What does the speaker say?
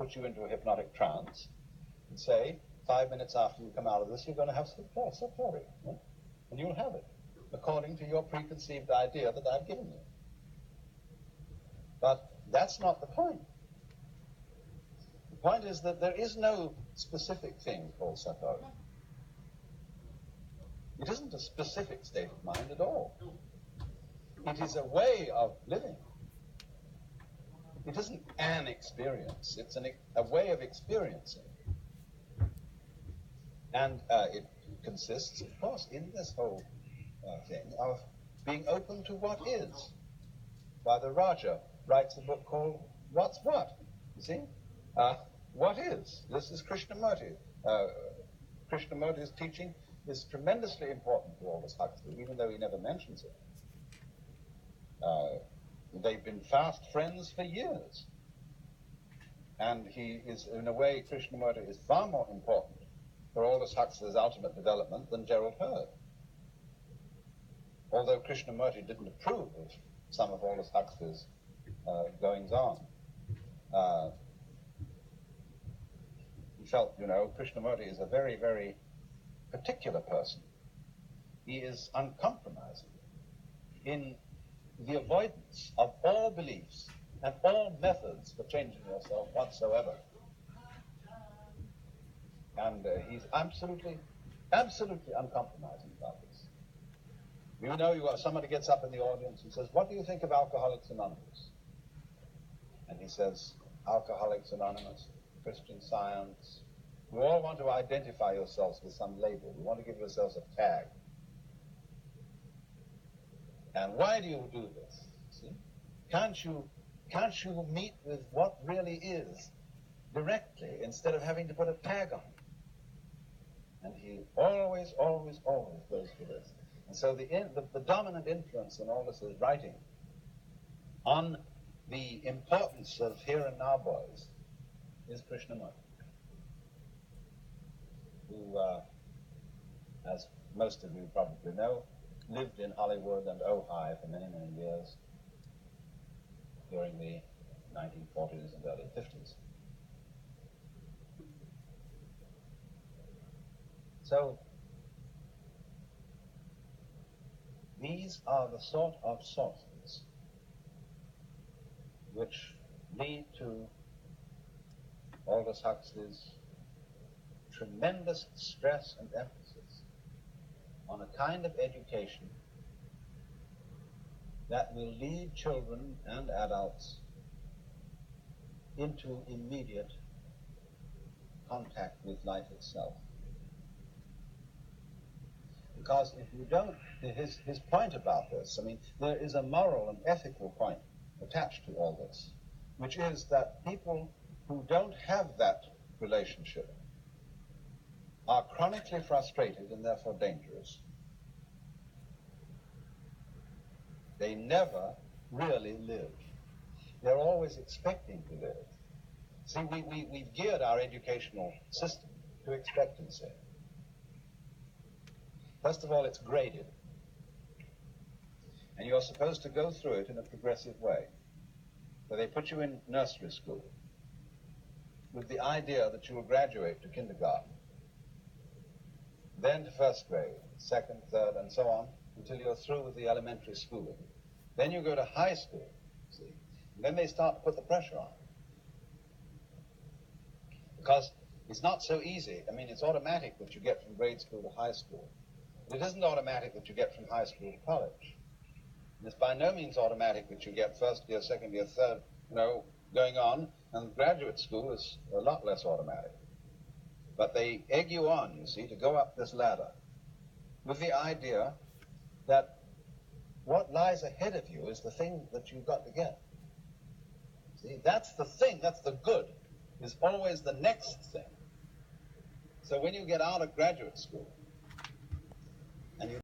put you into a hypnotic trance and say, 5 minutes after you come out of this, you're going to have satori, and you'll have it, according to your preconceived idea that I've given you. But that's not the point. The point is that there is no specific thing called satori. It isn't a specific state of mind at all. It is a way of living. It isn't an experience. It's a way of experiencing. And it consists, of course, in this whole thing of being open to what is. Why, the Raja writes a book called What's What? You see? What is? This is Krishnamurti. Krishnamurti's teaching is tremendously important to Aldous Huxley, even though he never mentions it. They've been fast friends for years. And he is, in a way, Krishnamurti is far more important for Aldous Huxley's ultimate development than Gerald Hurd. Although Krishnamurti didn't approve of some of Aldous Huxley's goings-on. He felt, Krishnamurti is a very, very particular person. He is uncompromising in the avoidance of all beliefs and all methods for changing yourself whatsoever. And he's absolutely uncompromising about this. Somebody gets up in the audience and says, what do you think of Alcoholics Anonymous? And he says, Alcoholics Anonymous, Christian Science. You all want to identify yourselves with some label. You want to give yourselves a tag. And why do you do this? See? Can't you meet with what really is directly instead of having to put a tag on it? And he always goes for this. And so the dominant influence in all this is writing on the importance of here and now boys is Krishnamurti, who, as most of you probably know, lived in Hollywood and Ojai for many, many years during the 1940s and early 50s. So, these are the sort of sources which lead to Aldous Huxley's tremendous stress and emphasis on a kind of education that will lead children and adults into immediate contact with life itself. Because if you don't, his point about this, there is a moral and ethical point attached to all this, which is that people who don't have that relationship are chronically frustrated and therefore dangerous. They never really live. They're always expecting to live. See, we've geared our educational system to expectancy. First of all, it's graded. And you're supposed to go through it in a progressive way. So they put you in nursery school with the idea that you will graduate to kindergarten, then to first grade, second, third, and so on, until you're through with the elementary schooling. Then you go to high school, see, and then they start to put the pressure on. Because it's not so easy. It's automatic that you get from grade school to high school. But it isn't automatic that you get from high school to college. And it's by no means automatic that you get first year, second year, third, going on, and graduate school is a lot less automatic. But they egg you on, you see, to go up this ladder with the idea that what lies ahead of you is the thing that you've got to get. See, that's the thing, that's the good, is always the next thing. So when you get out of graduate school,